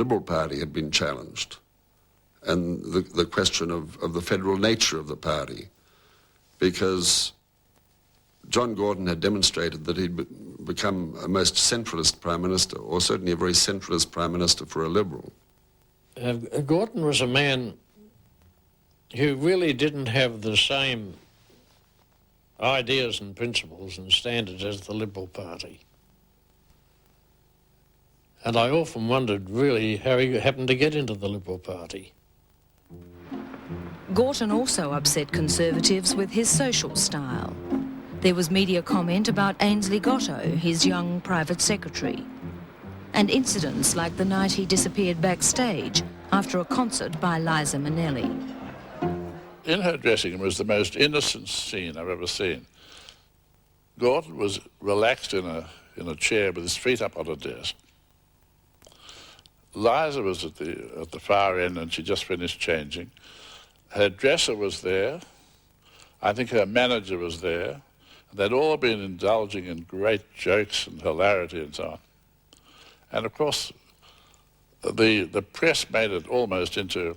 Liberal Party had been challenged, and the question of the federal nature of the party, because John Gorton had demonstrated that he'd become a most centralist Prime Minister, or certainly a very centralist Prime Minister for a Liberal. Gorton was a man who really didn't have the same ideas and principles and standards as the Liberal Party. And I often wondered really how he happened to get into the Liberal Party. Gorton also upset Conservatives with his social style. There was media comment about Ainsley Gotto, his young private secretary, and incidents like the night he disappeared backstage after a concert by Liza Minnelli. In her dressing room was the most innocent scene I've ever seen. Gorton was relaxed in a chair with his feet up on a desk. Liza was at the far end, and she just finished changing. Her dresser was there. I think her manager was there. They'd all been indulging in great jokes and hilarity and so on. And of course, the press made it almost into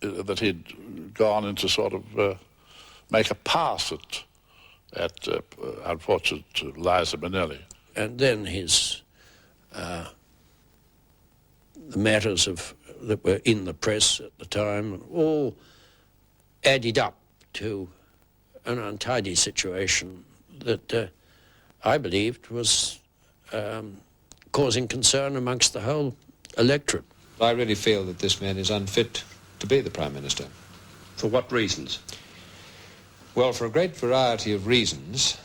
that he'd gone into sort of make a pass at unfortunate Liza Minnelli. And then the matters that were in the press at the time all added up to an untidy situation that I believed was causing concern amongst the whole electorate. I really feel that this man is unfit to be the Prime Minister. For what reasons? Well, for a great variety of reasons,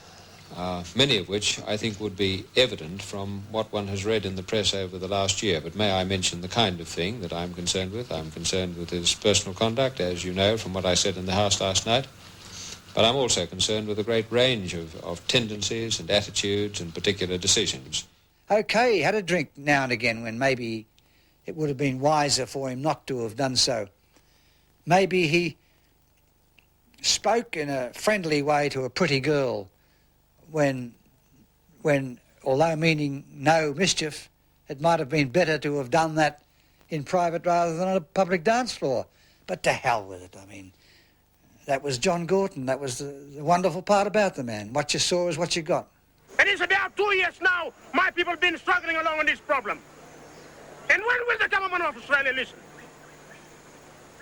many of which I think would be evident from what one has read in the press over the last year. But may I mention the kind of thing that I'm concerned with? I'm concerned with his personal conduct, as you know from what I said in the House last night. But I'm also concerned with a great range of tendencies and attitudes and particular decisions. OK, he had a drink now and again when maybe it would have been wiser for him not to have done so. Maybe he spoke in a friendly way to a pretty girl when although meaning no mischief, it might have been better to have done that in private rather than on a public dance floor. But to hell with it, I mean. That was John Gorton. That was the wonderful part about the man. What you saw is what you got. It is about 2 years now my people have been struggling along on this problem. And when will the government of Australia listen?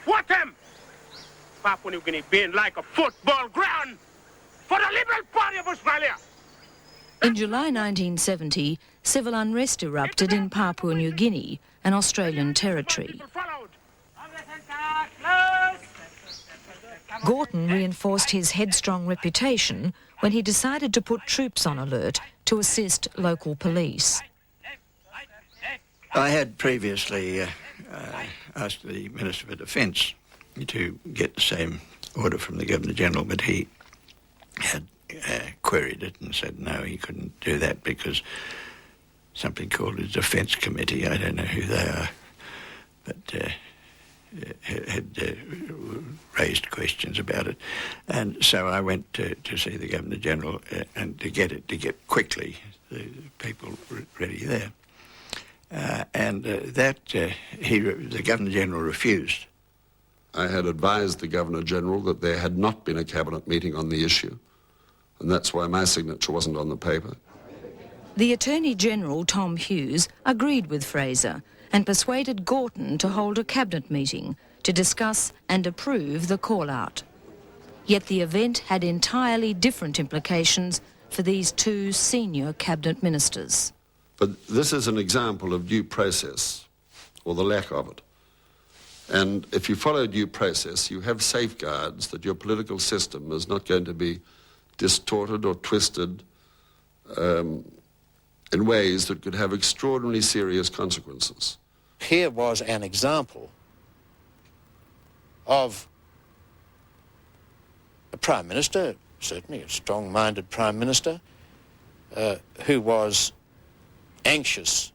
What them? Papua New Guinea being like a football ground for the Liberal Party of Australia. In July 1970, civil unrest erupted in Papua New Guinea, an Australian territory. Gorton reinforced his headstrong reputation when he decided to put troops on alert to assist local police. I had previously asked the Minister for Defence to get the same order from the Governor-General, but he had queried it and said no, he couldn't do that because something called a Defence Committee, I don't know who they are, but had raised questions about it. And so I went to see the Governor-General and to get quickly the people ready there. The Governor-General refused. I had advised the Governor-General that there had not been a cabinet meeting on the issue, and that's why my signature wasn't on the paper. The Attorney-General, Tom Hughes, agreed with Fraser and persuaded Gorton to hold a cabinet meeting to discuss and approve the call-out. Yet the event had entirely different implications for these two senior cabinet ministers. But this is an example of due process, or the lack of it. And if you follow due process, you have safeguards that your political system is not going to be distorted or twisted in ways that could have extraordinarily serious consequences. Here was an example of a Prime Minister, certainly a strong-minded Prime Minister, who was anxious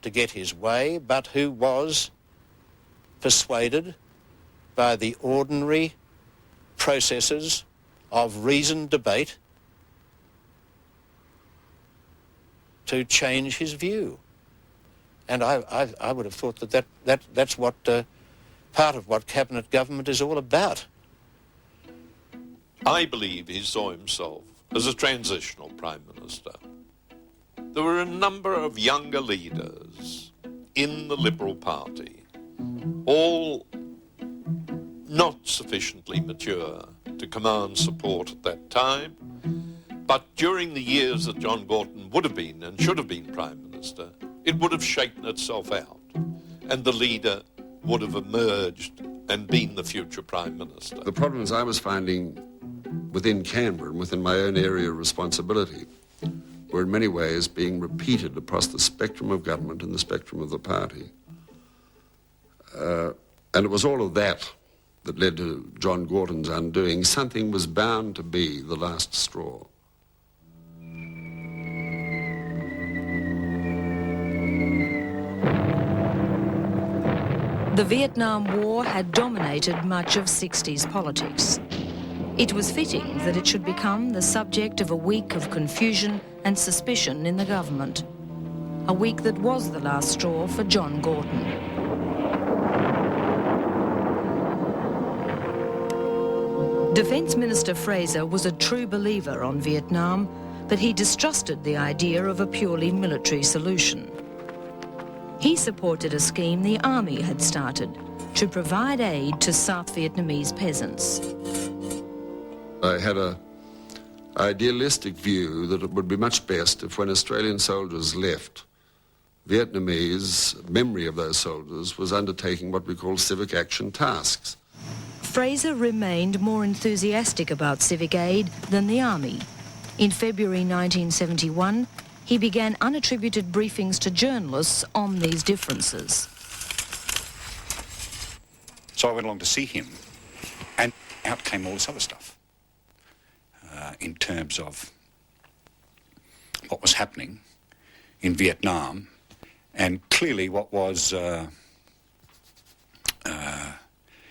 to get his way, but who was persuaded by the ordinary processes of reasoned debate to change his view. And I would have thought that's what part of what cabinet government is all about. I believe he saw himself as a transitional Prime Minister. There were a number of younger leaders in the Liberal Party, all not sufficiently mature to command support at that time, but during the years that John Gorton would have been and should have been Prime Minister, it would have shaken itself out, and the leader would have emerged and been the future Prime Minister. The problems I was finding within Canberra and within my own area of responsibility were in many ways being repeated across the spectrum of government and the spectrum of the party. And it was all of that that led to John Gorton's undoing. Something was bound to be the last straw. The Vietnam War had dominated much of 60s politics. It was fitting that it should become the subject of a week of confusion and suspicion in the government. A week that was the last straw for John Gorton. Defence Minister Fraser was a true believer on Vietnam, but he distrusted the idea of a purely military solution. He supported a scheme the army had started to provide aid to South Vietnamese peasants. I had an idealistic view that it would be much best if when Australian soldiers left, Vietnamese memory of those soldiers was undertaking what we call civic action tasks. Fraser remained more enthusiastic about civic aid than the army. In February 1971, he began unattributed briefings to journalists on these differences. So I went along to see him, and out came all this other stuff in terms of what was happening in Vietnam, and clearly what was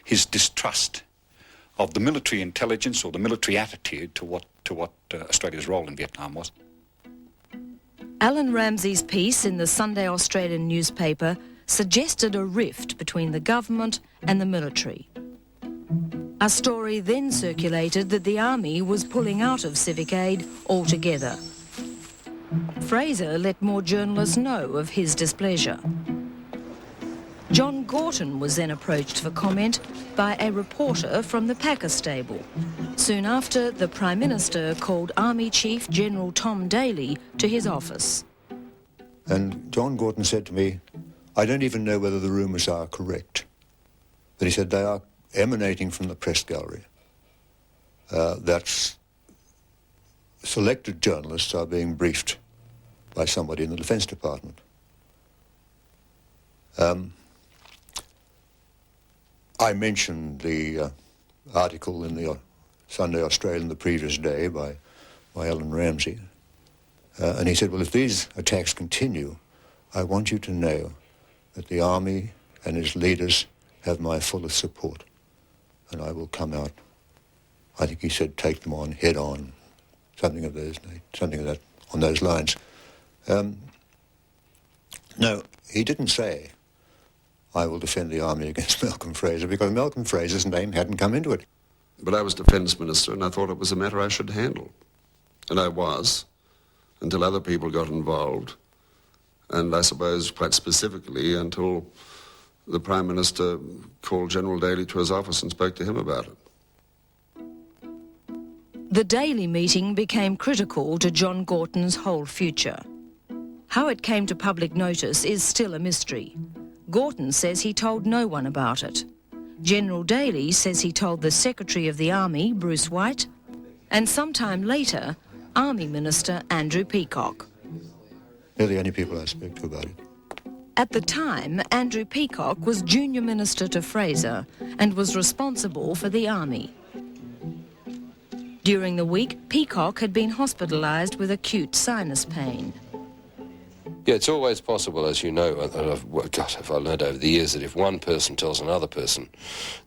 his distrust of the military intelligence or the military attitude to what Australia's role in Vietnam was. Alan Ramsey's piece in the Sunday Australian newspaper suggested a rift between the government and the military. A story then circulated that the army was pulling out of civic aid altogether. Fraser let more journalists know of his displeasure. John Gorton was then approached for comment by a reporter from the Packer stable. Soon after, the Prime Minister called Army Chief General Tom Daly to his office. And John Gorton said to me, I don't even know whether the rumours are correct. But he said they are emanating from the press gallery. That selected journalists are being briefed by somebody in the Defence Department. I mentioned the article in the Sunday Australian the previous day by Alan Ramsey, and he said, well, if these attacks continue, I want you to know that the army and its leaders have my fullest support, and I will come out, I think he said, take them on, head on, something of that, on those lines. No, he didn't say, I will defend the army against Malcolm Fraser, because Malcolm Fraser's name hadn't come into it. But I was Defence Minister, and I thought it was a matter I should handle. And I was, until other people got involved, and I suppose quite specifically until the Prime Minister called General Daly to his office and spoke to him about it. The Daly meeting became critical to John Gorton's whole future. How it came to public notice is still a mystery. Gorton says he told no one about it. General Daly says he told the Secretary of the Army, Bruce White, and sometime later, Army Minister Andrew Peacock. They're the only people I spoke to about it. At the time, Andrew Peacock was Junior Minister to Fraser and was responsible for the Army. During the week, Peacock had been hospitalised with acute sinus pain. Yeah, it's always possible, as you know, and I've learned over the years that if one person tells another person,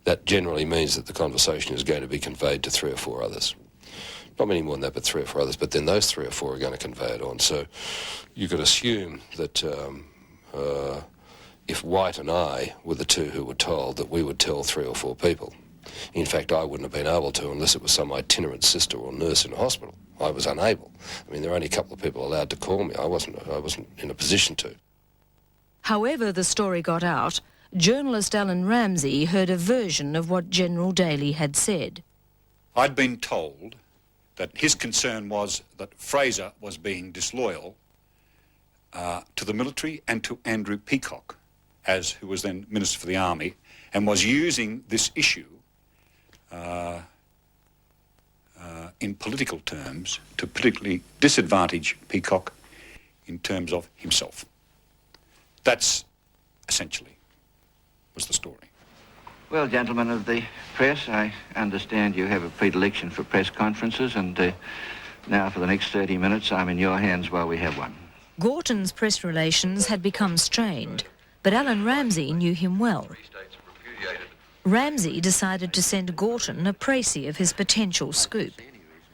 that generally means that the conversation is going to be conveyed to 3 or 4 others. Not many more than that, but 3 or 4 others, but then those 3 or 4 are going to convey it on. So you could assume that if White and I were the two who were told that we would tell 3 or 4 people. In fact, I wouldn't have been able to unless it was some itinerant sister or nurse in a hospital. I was unable. I mean, there were only a couple of people allowed to call me. I wasn't in a position to. However the story got out, journalist Alan Ramsey heard a version of what General Daly had said. I'd been told that his concern was that Fraser was being disloyal to the military and to Andrew Peacock, who was then Minister for the Army, and was using this issue in political terms to politically disadvantage Peacock in terms of himself. That's essentially was the story. Well, gentlemen of the press, I understand you have a predilection for press conferences, and now for the next 30 minutes I'm in your hands while we have one. Gorton's press relations had become strained, but Alan Ramsey knew him well. Ramsey decided to send Gorton a précis of his potential scoop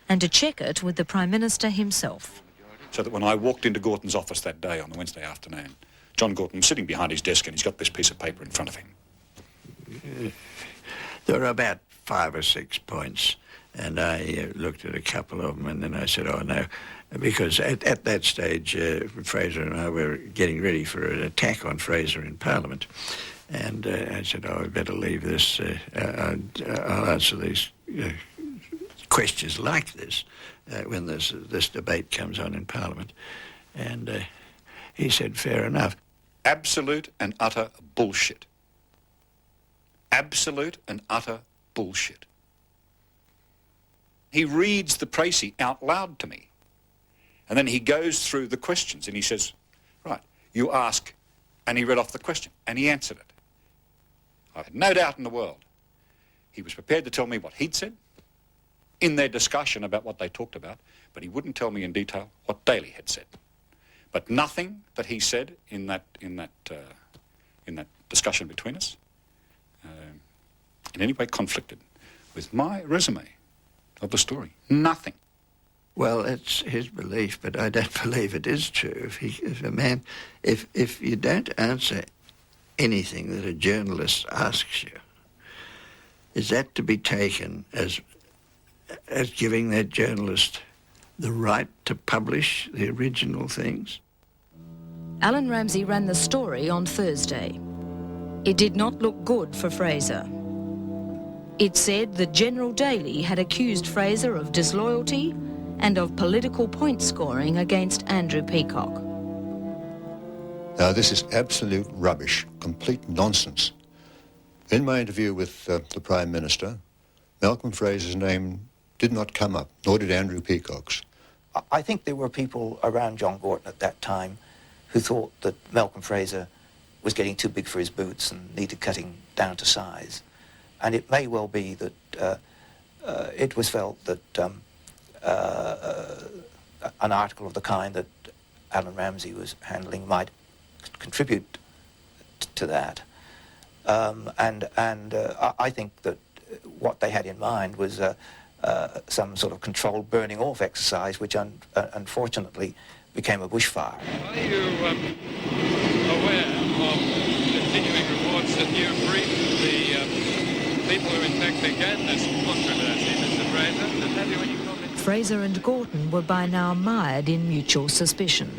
and to check it with the Prime Minister himself. So that when I walked into Gorton's office that day on the Wednesday afternoon, John Gorton was sitting behind his desk and he's got this piece of paper in front of him. There were about 5 or 6 points, and I looked at a couple of them, and then I said, oh, no, because at that stage, Fraser and I were getting ready for an attack on Fraser in Parliament. And I said, oh, I'd better leave this. I'll answer these questions like this when this debate comes on in Parliament. And he said, fair enough. Absolute and utter bullshit. Absolute and utter bullshit. He reads the précis out loud to me. And then he goes through the questions and he says, right, you ask, and he read off the question and he answered it. I had no doubt in the world. He was prepared to tell me what he'd said in their discussion about what they talked about, but he wouldn't tell me in detail what Daly had said. But nothing that he said in that discussion between us in any way conflicted with my resume of the story. Nothing. Well, it's his belief, but I don't believe it is true. If you don't answer anything that a journalist asks you, is that to be taken as giving that journalist the right to publish the original things? Alan Ramsey ran the story on Thursday. It did not look good for Fraser. It said that General Daly had accused Fraser of disloyalty and of political point scoring against Andrew Peacock. Now, this is absolute rubbish, complete nonsense. In my interview with the Prime Minister, Malcolm Fraser's name did not come up, nor did Andrew Peacock's. I think there were people around John Gorton at that time who thought that Malcolm Fraser was getting too big for his boots and needed cutting down to size. And it may well be that it was felt that an article of the kind that Alan Ramsey was handling might contribute to that. I think that what they had in mind was some sort of controlled burning off exercise, which unfortunately became a bushfire. Are you aware of continuing reports that you briefed the people who in fact began this controversy, Mr. Fraser, and have you any comment? Fraser and Gorton were by now mired in mutual suspicion.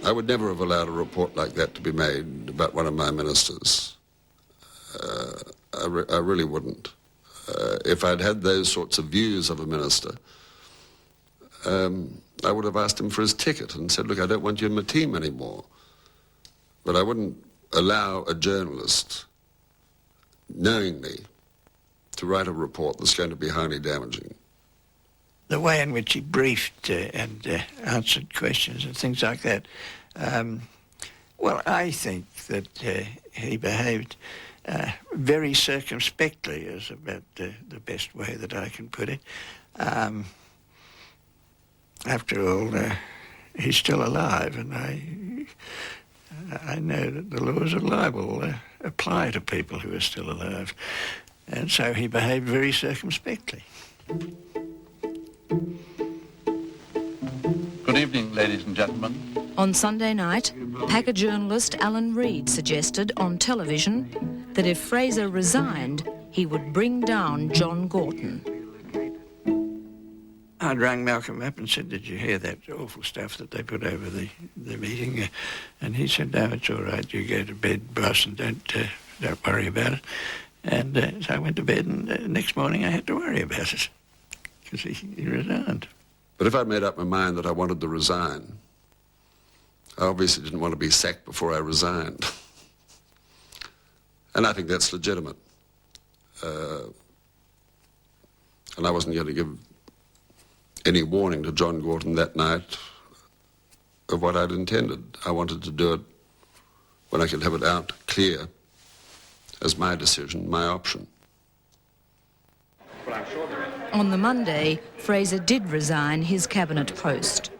I would never have allowed a report like that to be made about one of my ministers. I really wouldn't. If I'd had those sorts of views of a minister, I would have asked him for his ticket and said, look, I don't want you in my team anymore. But I wouldn't allow a journalist, knowingly, to write a report that's going to be highly damaging. The way in which he briefed and answered questions and things like that, well, I think that he behaved very circumspectly is about the best way that I can put it. After all, he's still alive, and I know that the laws of libel apply to people who are still alive, and so he behaved very circumspectly. Good evening, ladies and gentlemen. On Sunday night, Packer journalist Alan Reid suggested on television that if Fraser resigned, he would bring down John Gorton. I'd rang Malcolm up and said, "Did you hear that awful stuff that they put over the meeting?" And he said, "No, it's all right. You go to bed, boss, and don't worry about it." And so I went to bed, and next morning I had to worry about it because he resigned. But if I'd made up my mind that I wanted to resign, I obviously didn't want to be sacked before I resigned. And I think that's legitimate. And I wasn't going to give any warning to John Gorton that night of what I'd intended. I wanted to do it when I could have it out clear as my decision, my option. On the Monday, Fraser did resign his cabinet post.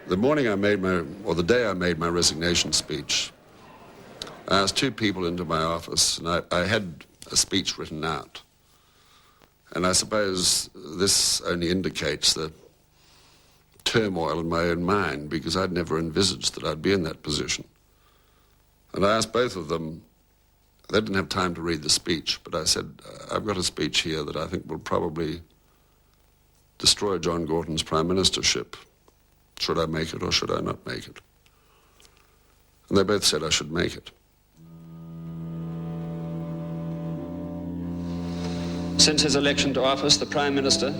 The day I made my resignation speech, I asked two people into my office, and I had a speech written out. And I suppose this only indicates the turmoil in my own mind, because I'd never envisaged that I'd be in that position. And I asked both of them, they didn't have time to read the speech, but I said, "I've got a speech here that I think will probably destroy John Gorton's prime ministership. Should I make it or should I not make it?" And they both said I should make it. Since his election to office, the Prime Minister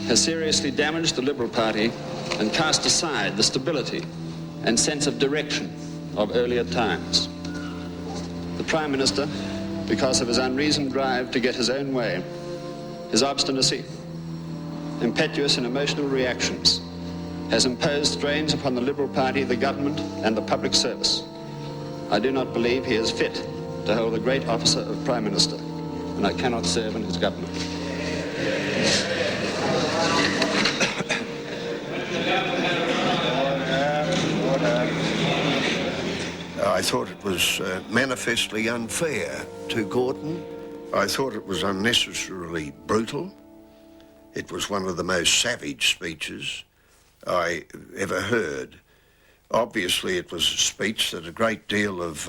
has seriously damaged the Liberal Party and cast aside the stability and sense of direction of earlier times. The Prime Minister, because of his unreasoned drive to get his own way, his obstinacy, impetuous and emotional reactions, has imposed strains upon the Liberal Party, the government, and the public service. I do not believe he is fit to hold the great office of Prime Minister, and I cannot serve in his government. I thought it was manifestly unfair to Gorton. I thought it was unnecessarily brutal. It was one of the most savage speeches I ever heard. Obviously, it was a speech that a great deal of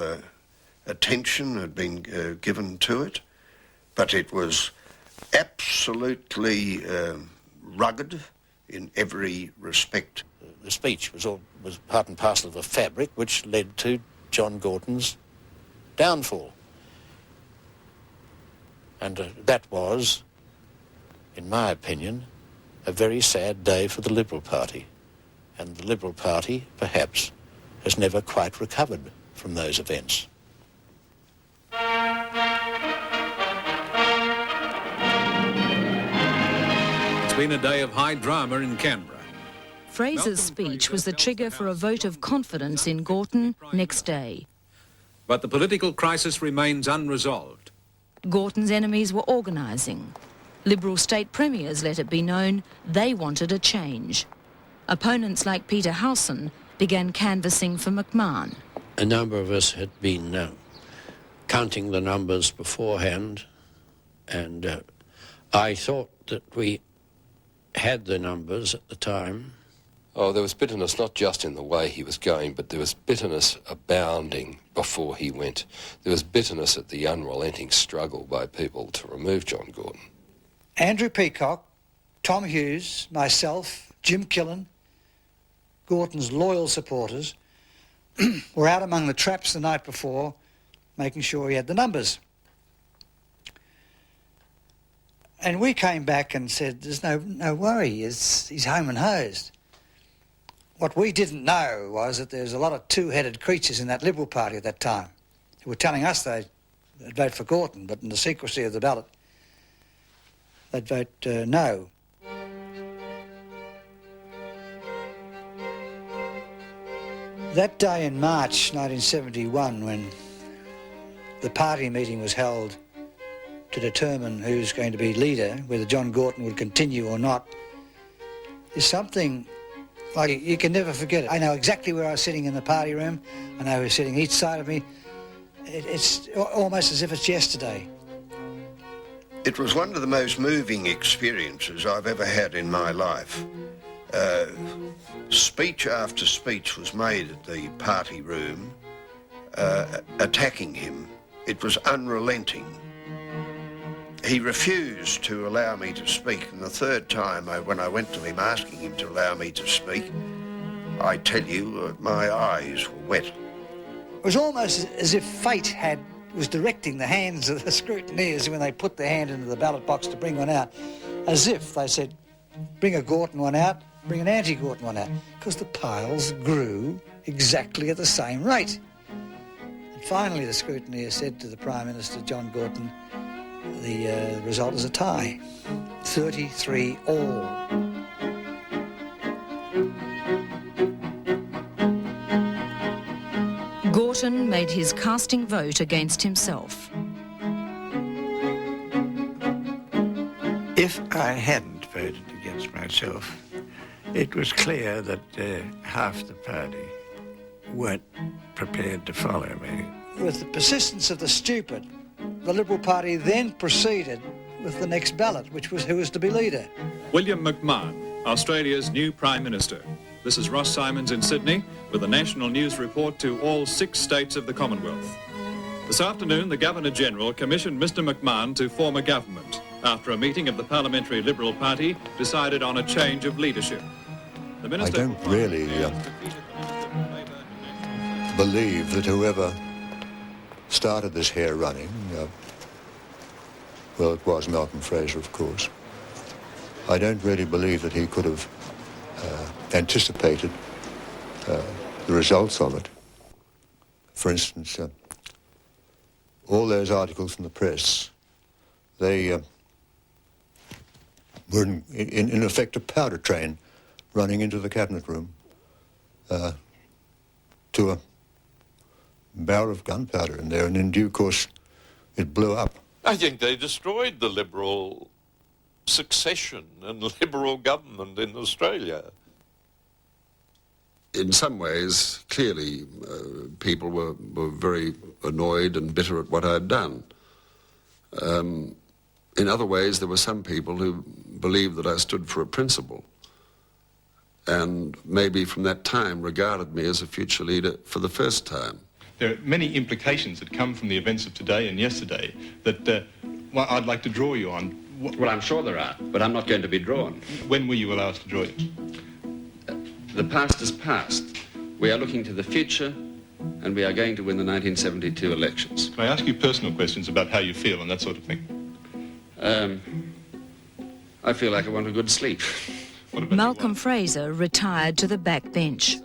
attention had been given to it, but it was absolutely rugged in every respect. The speech was part and parcel of a fabric which led to John Gorton's downfall. And that was, in my opinion, a very sad day for the Liberal Party. And the Liberal Party, perhaps, has never quite recovered from those events. It's been a day of high drama in Canberra. Fraser's speech was the trigger for a vote of confidence in Gorton next day. But the political crisis remains unresolved. Gorton's enemies were organising. Liberal state premiers let it be known they wanted a change. Opponents like Peter Howson began canvassing for McMahon. A number of us had been counting the numbers beforehand, and I thought that we had the numbers at the time. Oh, there was bitterness not just in the way he was going, but there was bitterness abounding before he went. There was bitterness at the unrelenting struggle by people to remove John Gorton. Andrew Peacock, Tom Hughes, myself, Jim Killen, Gorton's loyal supporters, were out among the traps the night before, making sure he had the numbers. And we came back and said, there's no worry, he's home and hosed. What we didn't know was that there's a lot of two-headed creatures in that Liberal Party at that time who were telling us they'd vote for Gorton, but in the secrecy of the ballot, they'd vote no. That day in March 1971, when the party meeting was held to determine who's going to be leader, whether John Gorton would continue or not, is something like you can never forget it. I know exactly where I was sitting in the party room. I know who was sitting each side of me. It's almost as if it's yesterday. It was one of the most moving experiences I've ever had in my life. Speech after speech was made at the party room attacking him. It was unrelenting. He refused to allow me to speak, and the third time when I went to him asking him to allow me to speak, I tell you, my eyes were wet. It was almost as if fate was directing the hands of the scrutineers when they put their hand into the ballot box to bring one out, as if they said, bring a Gorton one out, bring an anti-Gorton one out, because the piles grew exactly at the same rate. And finally the scrutineer said to the Prime Minister, John Gorton, the result is a tie, 33 all. Gorton made his casting vote against himself. If I hadn't voted against myself, it was clear that half the party weren't prepared to follow me. With the persistence of the stupid, the Liberal Party then proceeded with the next ballot, which was who was to be leader. William McMahon, Australia's new Prime Minister. This is Ross Simons in Sydney with a national news report to all 6 states of the Commonwealth. This afternoon, the Governor-General commissioned Mr McMahon to form a government after a meeting of the Parliamentary Liberal Party decided on a change of leadership. The Minister... I don't really believe that whoever started this hair running, well, it was Malcolm Fraser, of course. I don't really believe that he could have anticipated the results of it. For instance, all those articles in the press, they were in effect a powder train running into the cabinet room to a barrel of gunpowder in there, and in due course it blew up. I think they destroyed the Liberal succession and Liberal government in Australia. In some ways, clearly, people were very annoyed and bitter at what I'd done. In other ways, there were some people who believed that I stood for a principle and maybe from that time regarded me as a future leader for the first time. There are many implications that come from the events of today and yesterday that I'd like to draw you on. Well, I'm sure there are, but I'm not going to be drawn. When will you allow us to draw you? The past is past. We are looking to the future, and we are going to win the 1972 elections. Can I ask you personal questions about how you feel and that sort of thing? I feel like I want a good sleep. Malcolm Fraser retired to the back bench.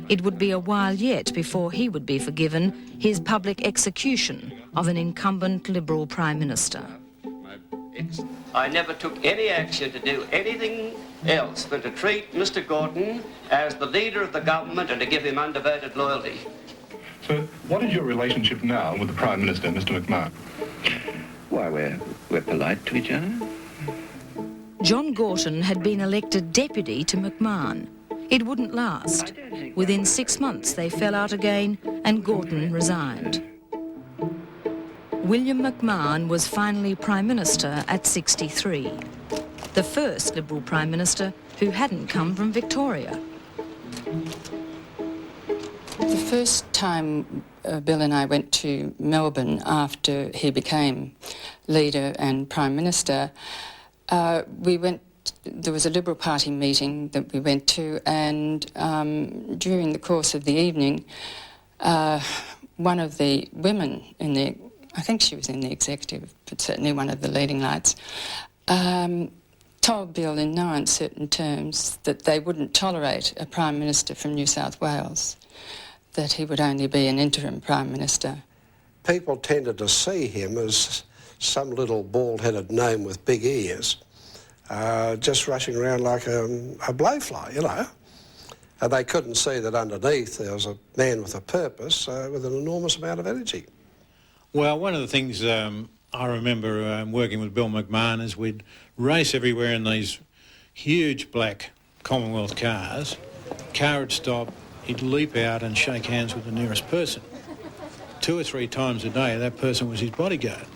It would be a while yet before he would be forgiven his public execution of an incumbent Liberal Prime Minister. I never took any action to do anything else than to treat Mr Gorton as the leader of the government and to give him undivided loyalty. So, what is your relationship now with the Prime Minister, Mr McMahon? Why, we're polite to each other. John Gorton had been elected deputy to McMahon. It wouldn't last. Within 6 months they fell out again and Gorton resigned. William McMahon was finally Prime Minister at 63, the first Liberal Prime Minister who hadn't come from Victoria. The first time Bill and I went to Melbourne after he became leader and Prime Minister, there was a Liberal Party meeting that we went to, and during the course of the evening, one of the women in the, I think she was in the executive, but certainly one of the leading lights, told Bill in no uncertain terms that they wouldn't tolerate a Prime Minister from New South Wales, that he would only be an interim Prime Minister. People tended to see him as some little bald-headed gnome with big ears, just rushing around like a blowfly, you know. And they couldn't see that underneath there was a man with a purpose, with an enormous amount of energy. Well, one of the things I remember working with Bill McMahon is we'd race everywhere in these huge black Commonwealth cars. Car would stop, he'd leap out and shake hands with the nearest person. 2 or 3 times a day, that person was his bodyguard.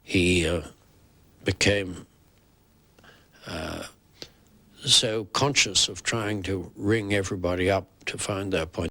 He became so conscious of trying to ring everybody up to find their point.